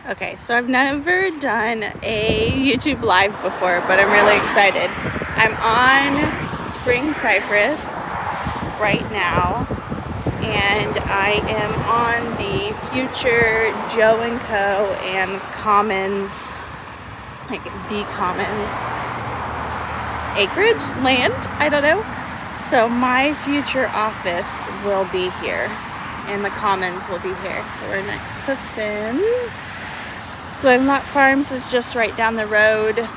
Okay, so I've never done a YouTube live before, but I'm really excited. I'm on Spring Cypress right now, and I am on the future Joe & Co. and Commons, like the Commons acreage land, I don't know. So my future office will be here, and the Commons will be here. So we're next to Finn's. Glenlock Farms is just right down the road.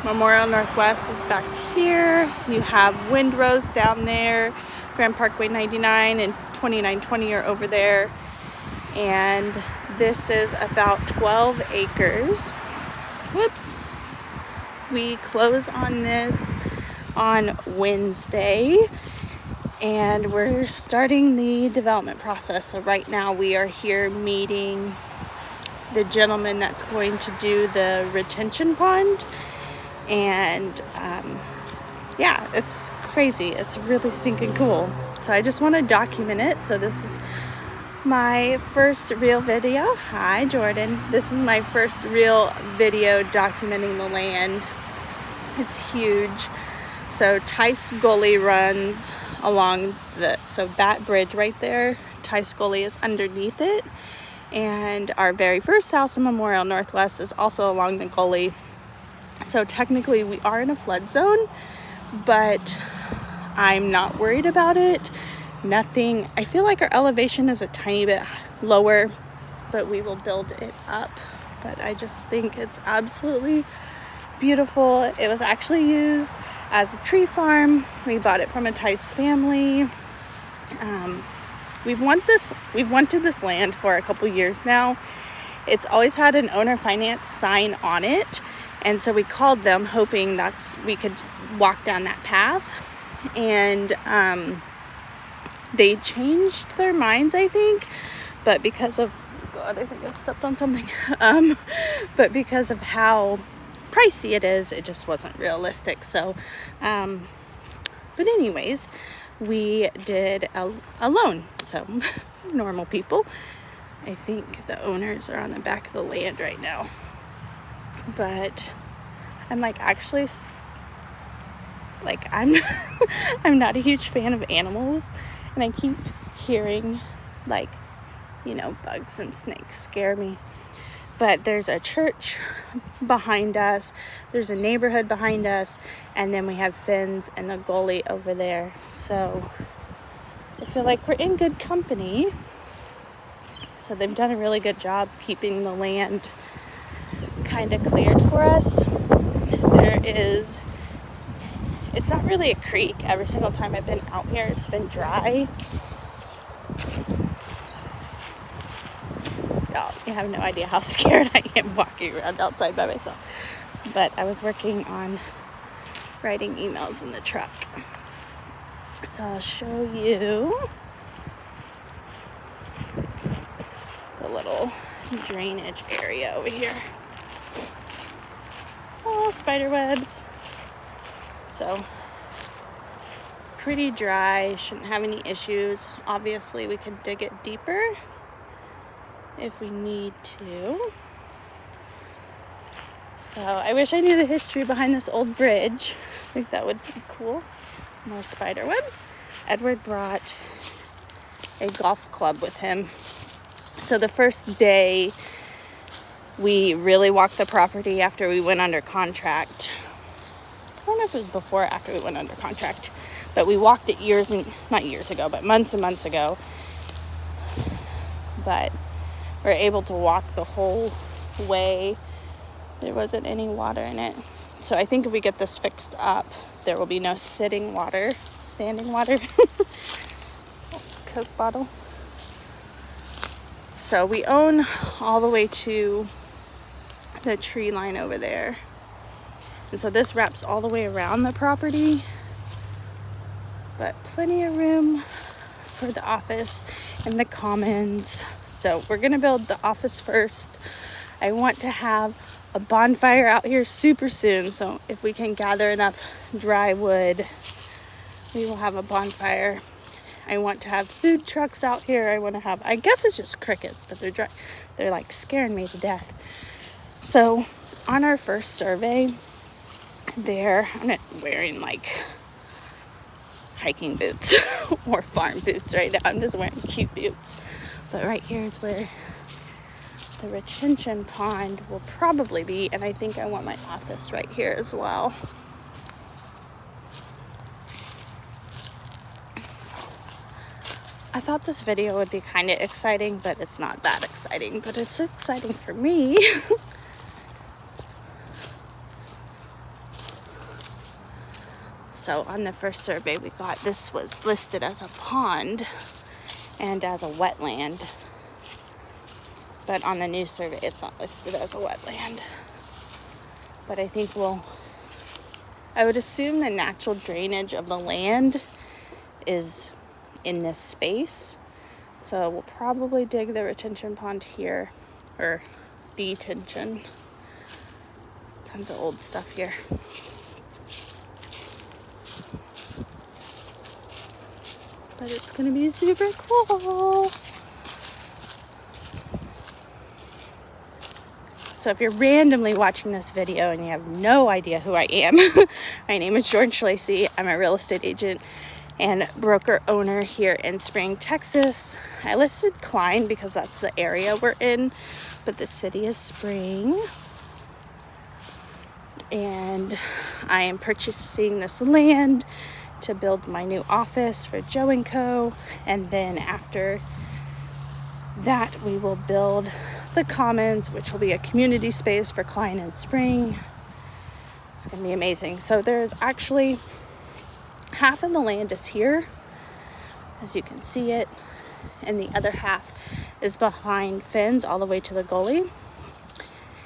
Memorial Northwest is back here. You have Windrose down there. Grand Parkway 99 and 2920 are over there. And this is about 12 acres. Whoops. We close on this on Wednesday, and we're starting the development process. So right now we are here meeting the gentleman that's going to do the retention pond, and yeah, it's crazy. It's really stinking cool. So I just want to document it. So this is my first real video. Hi Jordan. This is my first real video documenting the land. It's huge. So Tice Gully runs along so that bridge right there, Tice Gully is underneath it. And our very first house in Memorial Northwest is also along the gully. So technically we are in a flood zone, but I'm not worried about it. Nothing. I feel like our elevation is a tiny bit lower, but we will build it up. But I just think it's absolutely beautiful. It was actually used as a tree farm. We bought it from a Tice family. We've wanted this land for a couple years now. It's always had an owner finance sign on it, and so we called them hoping we could walk down that path. And they changed their minds, I think, but because of God, I think I stepped on something. But because of how pricey it is, it just wasn't realistic. So, but anyways. We did a loan, so normal people. I think the owners are on the back of the land right now. But I'm actually, I'm not a huge fan of animals, and I keep hearing bugs and snakes scare me. But there's a church behind us, there's a neighborhood behind us, and then we have Finn's and the gully over there. So I feel like we're in good company. So they've done a really good job keeping the land kind of cleared for us. It's not really a creek. Every single time I've been out here, it's been dry. You have no idea how scared I am walking around outside by myself. But I was working on writing emails in the truck. So I'll show you the little drainage area over here. Oh, spider webs. So pretty dry, shouldn't have any issues. Obviously we could dig it deeper if we need to. So I wish I knew the history behind this old bridge. I think that would be cool. More spider webs. Edward brought a golf club with him. So the first day we really walked the property after we went under contract. I don't know if it was before or after we went under contract, but we walked it months and months ago. But we're able to walk the whole way. There wasn't any water in it. So I think if we get this fixed up, there will be no standing water. Coke bottle. So we own all the way to the tree line over there. And so this wraps all the way around the property. But plenty of room for the office and the commons. So we're going to build the office first. I want to have a bonfire out here super soon. So if we can gather enough dry wood, we will have a bonfire I want to have food trucks out here. I want to have, I guess it's just crickets, but they're like scaring me to death. So on our first survey there, I'm not wearing like hiking boots or farm boots right now. I'm just wearing cute boots. But right here is where the retention pond will probably be, and I think I want my office right here as well. I thought this video would be kind of exciting, but it's not that exciting, but it's exciting for me. So on the first survey we got, this was listed as a pond and as a wetland. But on the new survey, it's not listed as a wetland. But I think I would assume the natural drainage of the land is in this space. So we'll probably dig the retention pond here, or detention. There's tons of old stuff here. But it's gonna be super cool. So if you're randomly watching this video and you have no idea who I am, my name is George Lacey. I'm a real estate agent and broker owner here in Spring, Texas. I listed Klein because that's the area we're in, but the city is Spring. And I am purchasing this land to build my new office for Joe & Co. And then after that, we will build the Commons, which will be a community space for Klein and Spring. It's gonna be amazing. So there's actually half of the land is here, as you can see it, and the other half is behind Finn's all the way to the gully.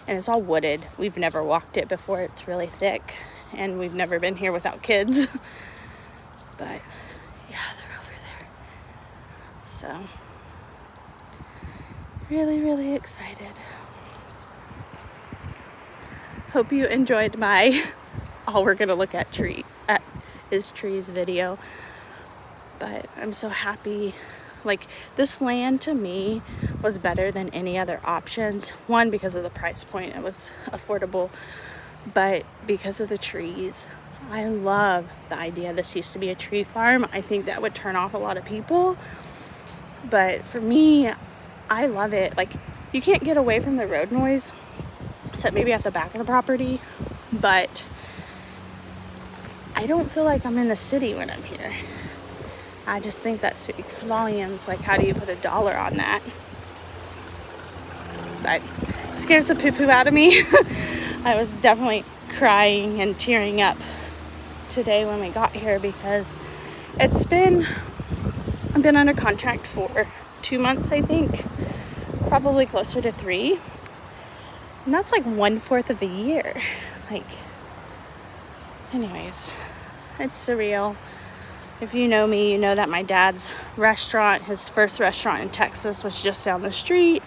And it's all wooded. We've never walked it before. It's really thick, and we've never been here without kids. But yeah, they're over there. So really, really excited. Hope you enjoyed my all we're gonna look at is trees video. But I'm so happy. Like, this land to me was better than any other options. One, because of the price point, it was affordable, but because of the trees. I love the idea this used to be a tree farm. I think that would turn off a lot of people, but for me, I love it. Like, you can't get away from the road noise, except maybe at the back of the property, but I don't feel like I'm in the city when I'm here. I just think that speaks volumes. Like, how do you put a dollar on that? But it scares the poo-poo out of me. I was definitely crying and tearing up today when we got here, because I've been under contract for 2 months, I think, probably closer to 3, and that's like 1/4 of a year. Like, anyways, it's surreal. If you know me, you know that my dad's restaurant, his first restaurant in Texas, was just down the street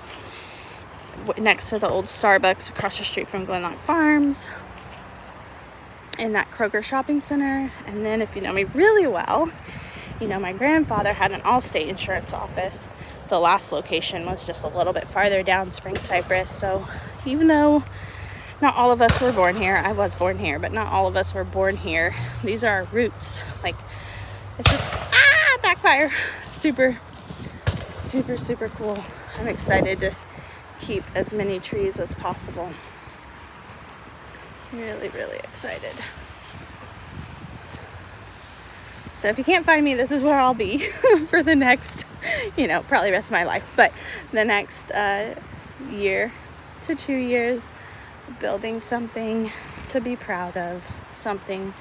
next to the old Starbucks across the street from Glenlock Farms in that Kroger shopping center. And then if you know me really well, you know my grandfather had an Allstate insurance office. The last location was just a little bit farther down Spring Cypress. So even though not all of us were born here, I was born here, but not all of us were born here. These are our roots. Like, it's just, backfire. Super, super, super cool. I'm excited to keep as many trees as possible. Really, really excited. So if you can't find me, this is where I'll be for the next, probably rest of my life, but the next year to 2 years, building something to be proud of, something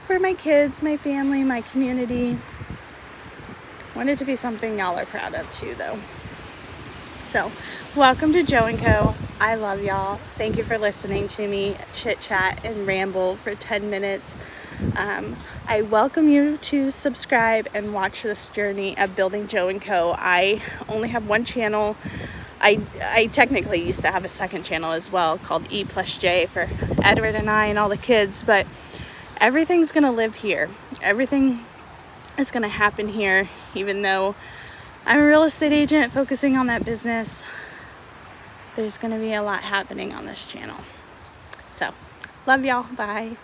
for my kids, my family, my community. Want it to be something y'all are proud of too, though. So welcome to Joe & Co. I love y'all. Thank you for listening to me chit chat and ramble for 10 minutes. I welcome you to subscribe and watch this journey of building Joe & Co. I only have one channel. I technically used to have a second channel as well called E+J for Edward and I and all the kids, but everything's gonna live here. Everything is going to happen here, even though I'm a real estate agent focusing on that business. There's going to be a lot happening on this channel. So, love y'all. Bye.